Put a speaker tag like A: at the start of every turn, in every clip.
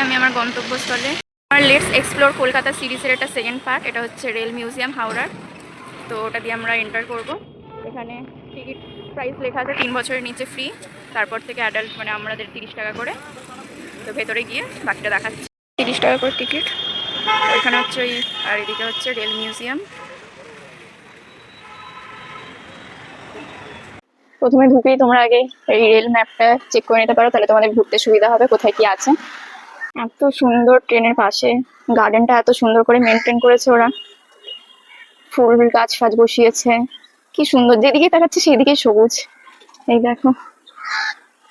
A: আমি আমার গন্তব্যস্থলে। আমার লেটস এক্সপ্লোর কলকাতা সিরিজের একটা সেকেন্ড পার্ট, এটা হচ্ছে রেল মিউজিয়াম হাওড়ার। তো ওটা দিয়ে আমরা এন্টার করব। এখানে টিকিট প্রাইস লেখা আছে 3 বছরের নিচে ফ্রি, তারপর থেকে অ্যাডাল্ট মানে আমাদের 30 টাকা করে। তো ভেতরে গিয়ে বাকিটা দেখাচ্ছি। 30 টাকা করে টিকিট। ওইখানে হচ্ছে ওই, আর এদিকে হচ্ছে রেল মিউজিয়াম। প্রথমে ঢুকেই তোমরা আগে এই রেল ম্যাপটা চেক করে নিতে পারো, তাহলে তোমাদের ঘুরতে সুবিধা হবে কোথায় কি আছে। এত সুন্দর ট্রেনের পাশে গার্ডেনটা এত সুন্দর করে মেনটেন করেছে ওরা, ফুল গাছ ফাছ বসিয়েছে, কি সুন্দর, যেদিকে তাকাচ্ছে সেদিকে সবুজ। এই দেখো,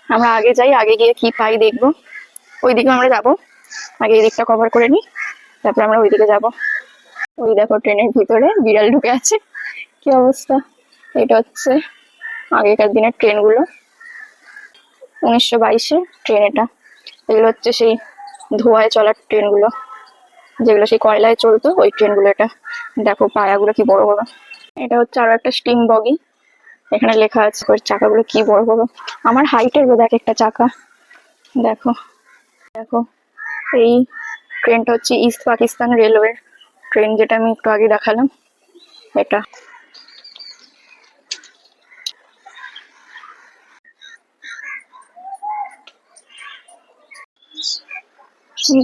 A: আমরা আগে যাই, আগে গিয়ে কি পাই দেখবো। ওইদিকে আমরা যাবো, আগে এই দিকটা কভার করে নিই, তারপর আমরা ওইদিকে যাব। ওই দেখো ট্রেনের ভিতরে বিড়াল ঢুকে আছে, কি অবস্থা। এটা হচ্ছে আগেকার দিনের ট্রেনগুলো, 1922-এর ট্রেন এটা। এগুলো হচ্ছে সেই ধোঁয়ায় চলার ট্রেনগুলো, যেগুলো সেই কয়লায় চলতো, ওই ট্রেনগুলো এটা। দেখো পায়াগুলো কি বড় বড়। এটা হচ্ছে আরো একটা স্টিম বগি, এখানে লেখা আছে ওর চাকাগুলো কি বড় বড়, আমার হাইটের দেখ একটা চাকা। দেখো দেখো, এই ট্রেনটা হচ্ছে ইস্ট পাকিস্তান রেলওয়ের ট্রেন, যেটা আমি একটু আগে দেখালাম এটা।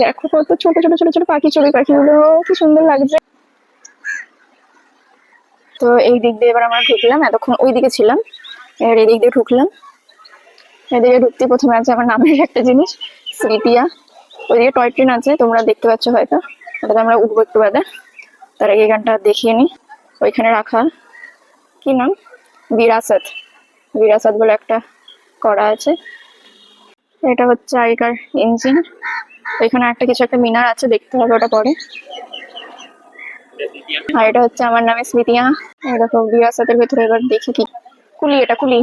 A: দেখো কত ছোট ছোট ছোট ছোট পাখি, চড়ুই পাখিগুলো কি সুন্দর লাগছে। তো এই দিক দিয়ে এবার আমরা ঢুকলাম, এতক্ষণ ওই দিকে ছিলাম, এবার এই দিক দিয়ে ঢুকলাম। এদিকে ঢুকতে প্রথমে আছে আমার নামের একটা জিনিস, স্মৃতিয়া। ওইদিকে টয় ট্রেন আছে, তোমরা দেখতে পাচ্ছ হয়তো, ওটাতে আমরা উঠবো একটু বাদে। তার আগে গানটা দেখিয়ে নি। ওইখানে রাখা কি নাম, বিরাসত, বিরাসত বলে একটা করা আছে। এটা হচ্ছে আগেকার ইঞ্জিন। এখানে একটা কিছু একটা মিনার আছে, দেখতে হবে ওটা পরে। আর এটা হচ্ছে আমার নামে স্মৃতিয়া। এরকম বিরাসতের ভেতরে এবার দেখি কি, কুলি, এটা কুলি।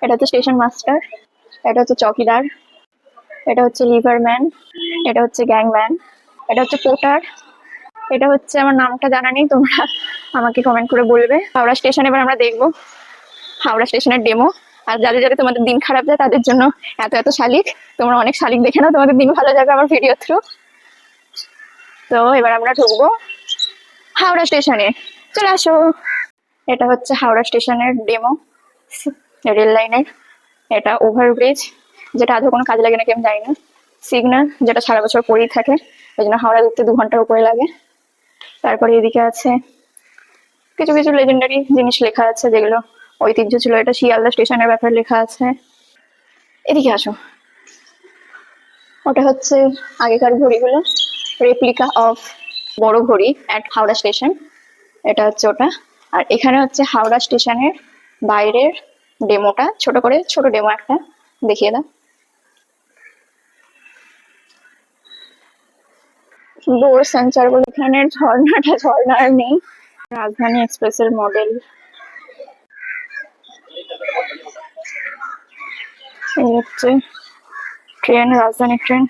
A: এটা হচ্ছে স্টেশন মাস্টার, এটা হচ্ছে চৌকিদার, এটা হচ্ছে লিভারম্যান, এটা হচ্ছে গ্যাংম্যান, এটা হচ্ছে পোর্টার। এটা হচ্ছে, আমার নামটা জানা নেই, তোমরা আমাকে কমেন্ট করে বলবে। হাওড়া স্টেশন এবার আমরা দেখবো, হাওড়া স্টেশনের ডেমো। আর যাদের যাদের তোমাদের দিন খারাপ যায় তাদের জন্য এত এত শালিক, তোমরা অনেক শালিক দেখে নাও, তোমাদের দিন ভালো যাবে আমার ভিডিও থ্রু। তো এবার আমরা ঢুকবো হাওড়া স্টেশনে, চলে আসো। এটা হচ্ছে হাওড়া স্টেশনের ডেমো, রেল লাইনের। এটা ওভারব্রিজ, যেটা আদৌ কোনো কাজ লাগে নাকি আমি জানি না। সিগন্যাল, যেটা সারা বছর পরেই থাকে, ওই জন্য হাওড়া দেখতে 2 ঘন্টার উপরে লাগে। তারপরে এদিকে আছে কিছু কিছু লেজেন্ডারি জিনিস লেখা আছে, যেগুলো ঐতিহ্য ছিল। এটা শিয়ালদা স্টেশনের ব্যাপারে লেখা আছে। এদিকে আসো, ওটা হচ্ছে আগেকার ঘড়িগুলো, রেপ্লিকা অফ বড় ঘড়ি অ্যাট হাওড়া স্টেশন, এটা হচ্ছে ওটা। আর এখানে হচ্ছে হাওড়া স্টেশনের বাইরের ডেমোটা, ছোট করে ছোট ডেমো একটা দেখিয়ে দাও। দূর সেন্সার বলে এখানের ঝর্ণাটা, ঝর্ণা আর নেই। রাজধানী এক্সপ্রেসের মডেল, এই হচ্ছে ট্রেন, রাজধানী ট্রেন।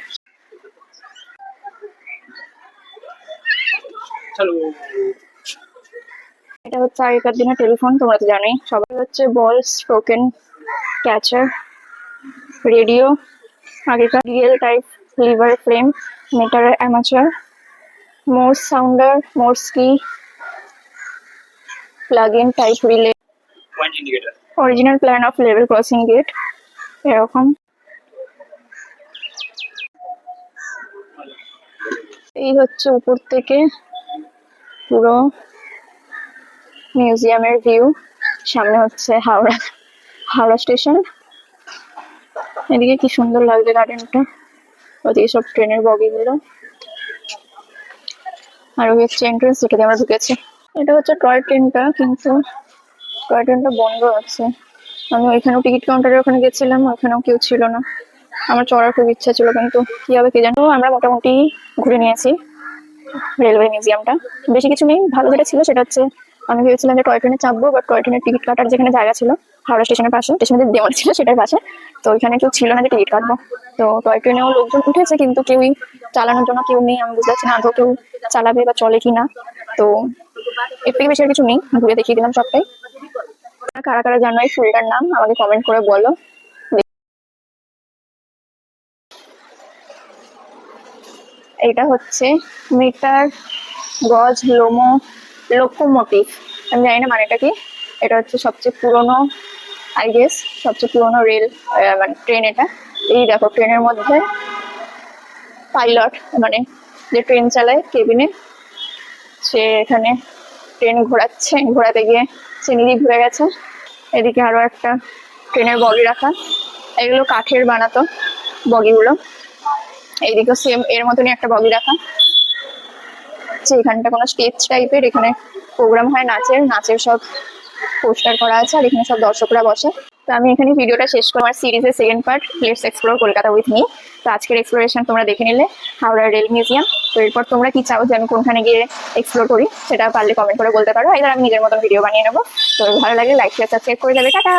A: এটা হচ্ছে আগেকার দিনের টেলিফোন, তোমরা তো জানোই সবাই। হচ্ছে বল স্পোকেন ক্যাচার, রেডিও, আগেকার real type lever frame, meter amateur, Morse sounder, Morse key, plug in type relay, original plan of level crossing gate, এরকম। এই হচ্ছে উপর থেকে পুরো মিউজিয়ামের ভিউ। সামনে হচ্ছে হাওড়া, হাওড়া স্টেশন। এদিকে কি সুন্দর লাগছে গার্ডেনটা, ওদিকে সব ট্রেনের বগিগুলো। আর ওই হচ্ছে এন্ট্রেন্স, যেটাতে আমরা ঢুকেছি। এটা হচ্ছে টয় ট্রেনটা, কিন্তু টয় ট্রেনটা বন্ধ আছে। আমি ওইখানেও টিকিট কাউন্টারের ওখানে গেছিলাম, ওইখানেও কেউ ছিল না। আমার চড়ার খুব ইচ্ছা ছিল, কিন্তু কি হবে কে জানো। আমরা মোটামুটি ঘুরে নিয়েছি রেলওয়ে মিউজিয়ামটা, বেশি কিছু নেই। ভালো যেটা ছিল সেটা হচ্ছে, আমি ভেবেছিলাম যে টয় ট্রেনে চাপবো, বাট টয় ট্রেনের টিকিট কাটার যেখানে জায়গা ছিল হাওড়া স্টেশনের পাশে, স্টেশনের ডেমো ছিল সেটার পাশে, তো ওইখানে কেউ ছিল না যে টিকিট কাটবো। তো টয় ট্রেনেও লোকজন উঠেছে, কিন্তু কেউই চালানোর জন্য কেউ নেই। আমি বুঝতে পারছি না আদৌ কেউ চালাবে বা চলে কিনা। তো এর থেকে বেশি আর কিছু নেই, ঘুরে দেখিয়ে দিলাম সবটাই। কারা কারা জানো এই ফুলটার নাম আমাকে কমেন্ট করে বলো। এটা হচ্ছে মিটার গজ লোকোমোটিভ। আমি জানি না মানেটা কি। এটা হচ্ছে সবচেয়ে পুরনো, আই গেস সবচেয়ে পুরনো রেল মানে ট্রেন এটা। এই দেখো ট্রেনের মধ্যে পাইলট মানে যে ট্রেন চালায় কেবিনে, সে এখানে ট্রেন ঘোরাচ্ছে, ঘোরাতে গিয়ে সে নিজেই ঘুরে গেছে। এদিকে আরো একটা ট্রেনের বগি রাখা, এগুলো কাঠের বানাতো বগিগুলো। এইদিকে সেম এর মতনই একটা বগি রাখা। যে এখানটা কোনো স্টেজ টাইপের, এখানে প্রোগ্রাম হয় নাচের সব পোস্টার করা আছে, আর এখানে সব দর্শকরা বসে। তো আমি এখানে ভিডিওটা শেষ করি। আমার সিরিজের second part let's explore Kolkata with me. তো আজকের এক্সপ্লোরেশন তোমরা দেখে নিলে হাওড়া রেল মিউজিয়াম। তো এরপর তোমরা কি চাও যে আমি কোনখানে গিয়ে এক্সপ্লোর করি, সেটা পারলে কমেন্ট করে বলতে পারো, এবার আমি নিজের মতন ভিডিও বানিয়ে নেবো। তো ভালো লাগলে লাইক শেয়ার সাবস্ক্রাইব করে যাবে। টাটা।